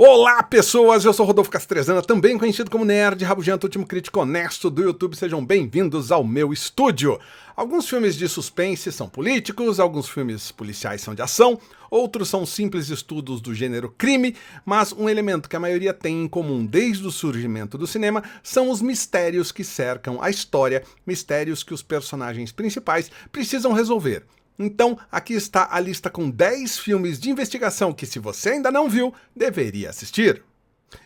Olá pessoas, eu sou Rodolfo Castrezana, também conhecido como Nerd Rabugento, último crítico honesto do YouTube. Sejam bem-vindos ao meu estúdio. Alguns filmes de suspense são políticos, alguns filmes policiais são de ação, outros são simples estudos do gênero crime, mas um elemento que a maioria tem em comum desde o surgimento do cinema são os mistérios que cercam a história, mistérios que os personagens principais precisam resolver. Então, aqui está a lista com 10 filmes de investigação que, se você ainda não viu, deveria assistir.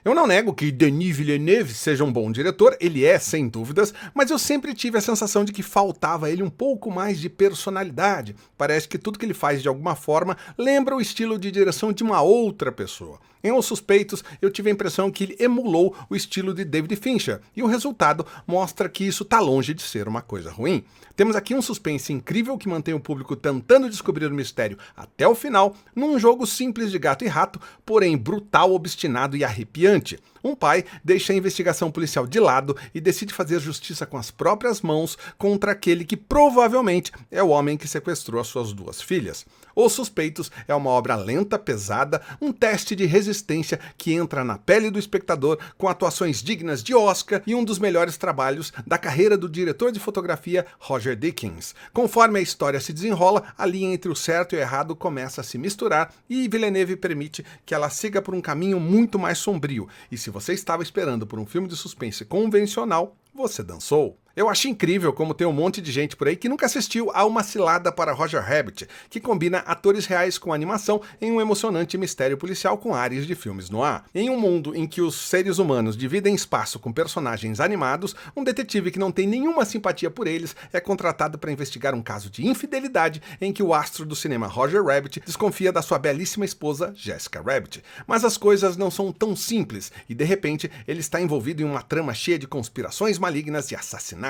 Eu não nego que Denis Villeneuve seja um bom diretor, ele é, sem dúvidas, mas eu sempre tive a sensação de que faltava a ele um pouco mais de personalidade. Parece que tudo que ele faz, de alguma forma, lembra o estilo de direção de uma outra pessoa. Em Os Suspeitos, eu tive a impressão que ele emulou o estilo de David Fincher, e o resultado mostra que isso está longe de ser uma coisa ruim. Temos aqui um suspense incrível que mantém o público tentando descobrir o mistério até o final, num jogo simples de gato e rato, porém brutal, obstinado e arrepiante. Um pai deixa a investigação policial de lado e decide fazer justiça com as próprias mãos contra aquele que provavelmente é o homem que sequestrou as suas duas filhas. Os Suspeitos é uma obra lenta, pesada, um teste de resistência que entra na pele do espectador com atuações dignas de Oscar e um dos melhores trabalhos da carreira do diretor de fotografia Roger Deakins. Conforme a história se desenrola, a linha entre o certo e o errado começa a se misturar e Villeneuve permite que ela siga por um caminho muito mais sombrio. E se você estava esperando por um filme de suspense convencional, você dançou. Eu acho incrível como tem um monte de gente por aí que nunca assistiu a Uma Cilada para Roger Rabbit, que combina atores reais com animação em um emocionante mistério policial com áreas de filmes noir. Em um mundo em que os seres humanos dividem espaço com personagens animados, um detetive que não tem nenhuma simpatia por eles é contratado para investigar um caso de infidelidade em que o astro do cinema Roger Rabbit desconfia da sua belíssima esposa Jessica Rabbit. Mas as coisas não são tão simples e, de repente, ele está envolvido em uma trama cheia de conspirações malignas e assassinatos.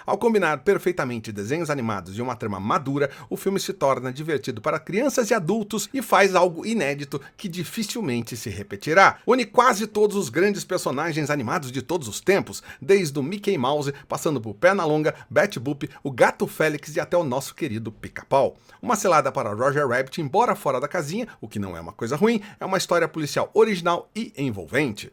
Ao combinar perfeitamente desenhos animados e uma trama madura, o filme se torna divertido para crianças e adultos e faz algo inédito que dificilmente se repetirá. Une quase todos os grandes personagens animados de todos os tempos, desde o Mickey Mouse, passando por Pernalonga, Betty Boop, o Gato Félix e até o nosso querido Pica-Pau. Uma Cilada para Roger Rabbit, embora fora da casinha, o que não é uma coisa ruim, é uma história policial original e envolvente.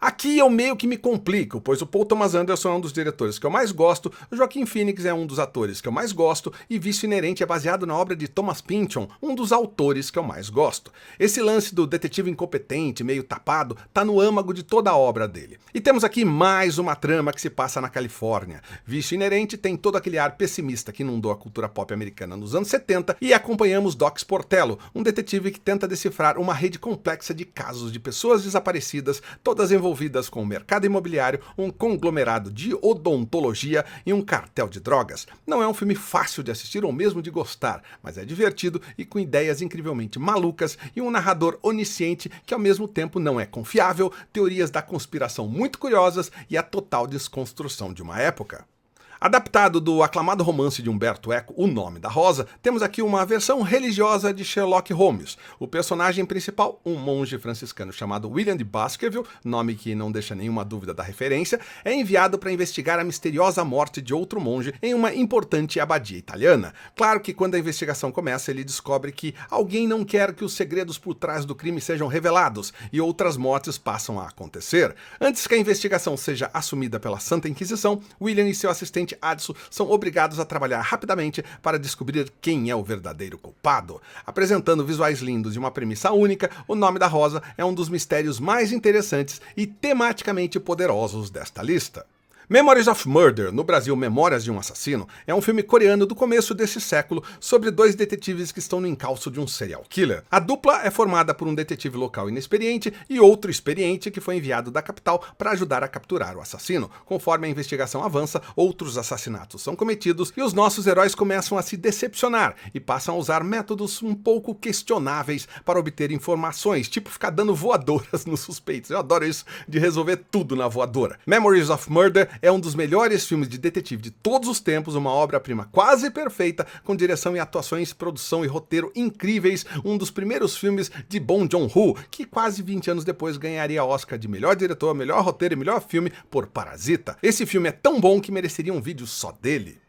Aqui eu meio que me complico, pois o Paul Thomas Anderson é um dos diretores que eu mais gosto, o Joaquin Phoenix é um dos atores que eu mais gosto, e Vício Inerente é baseado na obra de Thomas Pynchon, um dos autores que eu mais gosto. Esse lance do detetive incompetente, meio tapado, tá no âmago de toda a obra dele. E temos aqui mais uma trama que se passa na Califórnia. Vício Inerente tem todo aquele ar pessimista que inundou a cultura pop americana nos anos 70, e acompanhamos Doc Sportello, um detetive que tenta decifrar uma rede complexa de casos de pessoas desaparecidas, todas envolvidas com o mercado imobiliário, um conglomerado de odontologia e um cartel de drogas. Não é um filme fácil de assistir ou mesmo de gostar, mas é divertido e com ideias incrivelmente malucas e um narrador onisciente que ao mesmo tempo não é confiável, teorias da conspiração muito curiosas e a total desconstrução de uma época. Adaptado do aclamado romance de Umberto Eco, O Nome da Rosa, temos aqui uma versão religiosa de Sherlock Holmes. O personagem principal, um monge franciscano chamado William de Baskerville, nome que não deixa nenhuma dúvida da referência, é enviado para investigar a misteriosa morte de outro monge em uma importante abadia italiana. Claro que quando a investigação começa, ele descobre que alguém não quer que os segredos por trás do crime sejam revelados e outras mortes passam a acontecer. Antes que a investigação seja assumida pela Santa Inquisição, William e seu assistente Addison são obrigados a trabalhar rapidamente para descobrir quem é o verdadeiro culpado. Apresentando visuais lindos e uma premissa única, O Nome da Rosa é um dos mistérios mais interessantes e tematicamente poderosos desta lista. Memories of Murder, no Brasil Memórias de um Assassino, é um filme coreano do começo desse século sobre dois detetives que estão no encalço de um serial killer. A dupla é formada por um detetive local inexperiente e outro experiente que foi enviado da capital para ajudar a capturar o assassino. Conforme a investigação avança, outros assassinatos são cometidos e os nossos heróis começam a se decepcionar e passam a usar métodos um pouco questionáveis para obter informações, tipo ficar dando voadoras nos suspeitos. Eu adoro isso, de resolver tudo na voadora. Memories of Murder é um dos melhores filmes de detetive de todos os tempos, uma obra-prima quase perfeita, com direção e atuações, produção e roteiro incríveis, um dos primeiros filmes de Bong Joon-ho, que quase 20 anos depois ganharia Oscar de melhor diretor, melhor roteiro e melhor filme por Parasita. Esse filme é tão bom que mereceria um vídeo só dele.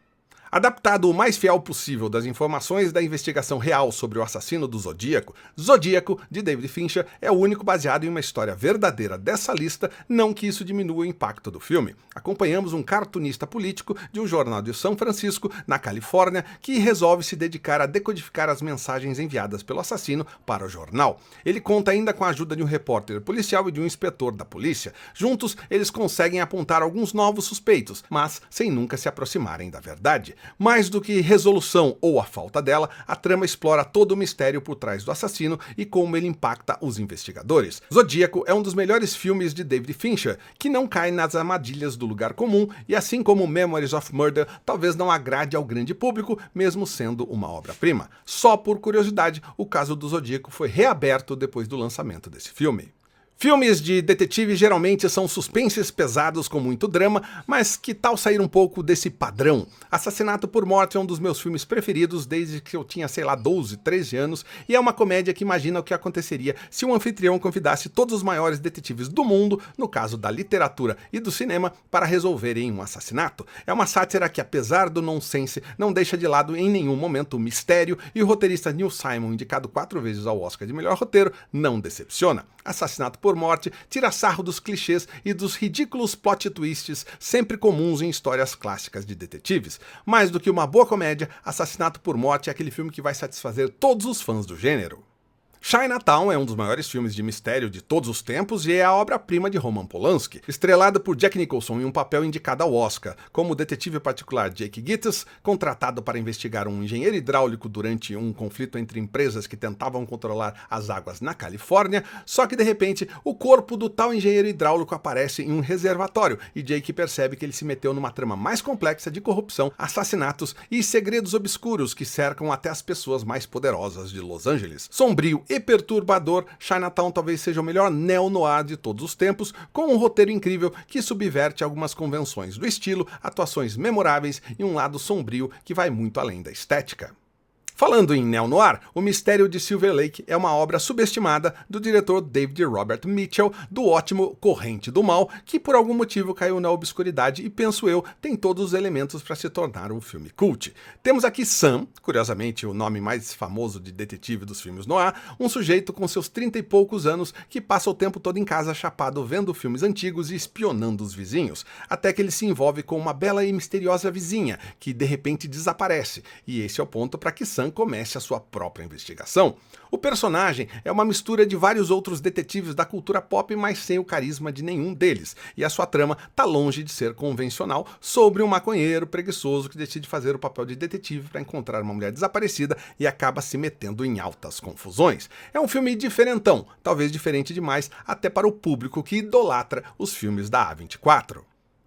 Adaptado o mais fiel possível das informações da investigação real sobre o assassino do Zodíaco, Zodíaco, de David Fincher, é o único baseado em uma história verdadeira dessa lista, não que isso diminua o impacto do filme. Acompanhamos um cartunista político de um jornal de São Francisco, na Califórnia, que resolve se dedicar a decodificar as mensagens enviadas pelo assassino para o jornal. Ele conta ainda com a ajuda de um repórter policial e de um inspetor da polícia. Juntos, eles conseguem apontar alguns novos suspeitos, mas sem nunca se aproximarem da verdade. Mais do que resolução ou a falta dela, a trama explora todo o mistério por trás do assassino e como ele impacta os investigadores. Zodíaco é um dos melhores filmes de David Fincher, que não cai nas armadilhas do lugar comum e, assim como Memories of Murder, talvez não agrade ao grande público, mesmo sendo uma obra-prima. Só por curiosidade, o caso do Zodíaco foi reaberto depois do lançamento desse filme. Filmes de detetive geralmente são suspenses pesados com muito drama, mas que tal sair um pouco desse padrão? Assassinato por Morte é um dos meus filmes preferidos desde que eu tinha, 12, 13 anos, e é uma comédia que imagina o que aconteceria se um anfitrião convidasse todos os maiores detetives do mundo, no caso da literatura e do cinema, para resolverem um assassinato. É uma sátira que, apesar do nonsense, não deixa de lado em nenhum momento o mistério, e o roteirista Neil Simon, indicado 4 vezes ao Oscar de melhor roteiro, não decepciona. Assassinato por Morte tira sarro dos clichês e dos ridículos plot twists sempre comuns em histórias clássicas de detetives. Mais do que uma boa comédia, Assassinato por Morte é aquele filme que vai satisfazer todos os fãs do gênero. Chinatown é um dos maiores filmes de mistério de todos os tempos e é a obra-prima de Roman Polanski. Estrelado por Jack Nicholson em um papel indicado ao Oscar, como o detetive particular Jake Gittes, contratado para investigar um engenheiro hidráulico durante um conflito entre empresas que tentavam controlar as águas na Califórnia, só que de repente o corpo do tal engenheiro hidráulico aparece em um reservatório e Jake percebe que ele se meteu numa trama mais complexa de corrupção, assassinatos e segredos obscuros que cercam até as pessoas mais poderosas de Los Angeles. Sombrio e perturbador, Chinatown talvez seja o melhor neo-noir de todos os tempos, com um roteiro incrível que subverte algumas convenções do estilo, atuações memoráveis e um lado sombrio que vai muito além da estética. Falando em neo-noir, O Mistério de Silver Lake é uma obra subestimada do diretor David Robert Mitchell, do ótimo Corrente do Mal, que por algum motivo caiu na obscuridade e, penso eu, tem todos os elementos para se tornar um filme cult. Temos aqui Sam, curiosamente o nome mais famoso de detetive dos filmes noir, um sujeito com seus 30 e poucos anos que passa o tempo todo em casa chapado vendo filmes antigos e espionando os vizinhos, até que ele se envolve com uma bela e misteriosa vizinha, que de repente desaparece, e esse é o ponto para que Sam comece a sua própria investigação. O personagem é uma mistura de vários outros detetives da cultura pop, mas sem o carisma de nenhum deles, e a sua trama tá longe de ser convencional sobre um maconheiro preguiçoso que decide fazer o papel de detetive para encontrar uma mulher desaparecida e acaba se metendo em altas confusões. É um filme diferentão, talvez diferente demais até para o público que idolatra os filmes da A24.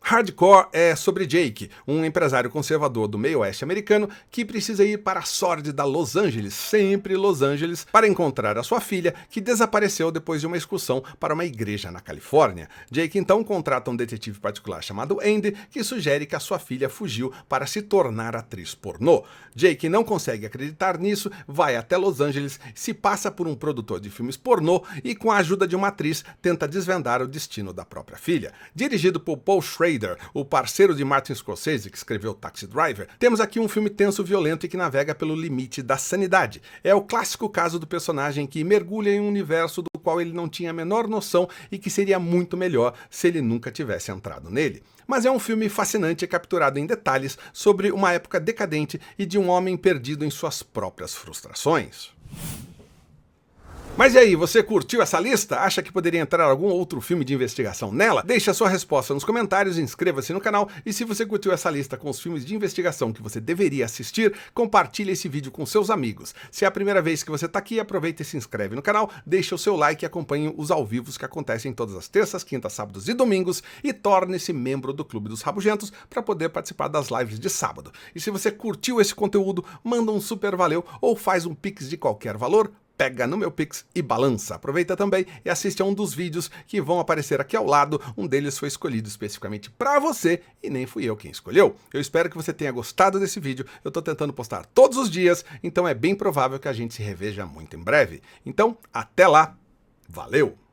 Hardcore é sobre Jake, um empresário conservador do meio oeste americano que precisa ir para a sórdida Los Angeles, sempre Los Angeles, para encontrar a sua filha, que desapareceu depois de uma excursão para uma igreja na Califórnia. Jake então contrata um detetive particular chamado Andy, que sugere que a sua filha fugiu para se tornar atriz pornô. Jake não consegue acreditar nisso, vai até Los Angeles, se passa por um produtor de filmes pornô e, com a ajuda de uma atriz, tenta desvendar o destino da própria filha. Dirigido por Paul Schrader, o parceiro de Martin Scorsese, que escreveu Taxi Driver, temos aqui um filme tenso, violento e que navega pelo limite da sanidade. É o clássico caso do personagem que mergulha em um universo do qual ele não tinha a menor noção e que seria muito melhor se ele nunca tivesse entrado nele. Mas é um filme fascinante e capturado em detalhes sobre uma época decadente e de um homem perdido em suas próprias frustrações. Mas e aí, você curtiu essa lista? Acha que poderia entrar algum outro filme de investigação nela? Deixe a sua resposta nos comentários, inscreva-se no canal e, se você curtiu essa lista com os filmes de investigação que você deveria assistir, compartilhe esse vídeo com seus amigos. Se é a primeira vez que você está aqui, aproveita e se inscreve no canal, deixa o seu like e acompanhe os ao vivos que acontecem todas as terças, quintas, sábados e domingos e torne-se membro do Clube dos Rabugentos para poder participar das lives de sábado. E se você curtiu esse conteúdo, manda um super valeu ou faz um pix de qualquer valor, pega no meu Pix e balança. Aproveita também e assiste a um dos vídeos que vão aparecer aqui ao lado. Um deles foi escolhido especificamente para você e nem fui eu quem escolheu. Eu espero que você tenha gostado desse vídeo. Eu estou tentando postar todos os dias, então é bem provável que a gente se reveja muito em breve. Então, até lá. Valeu!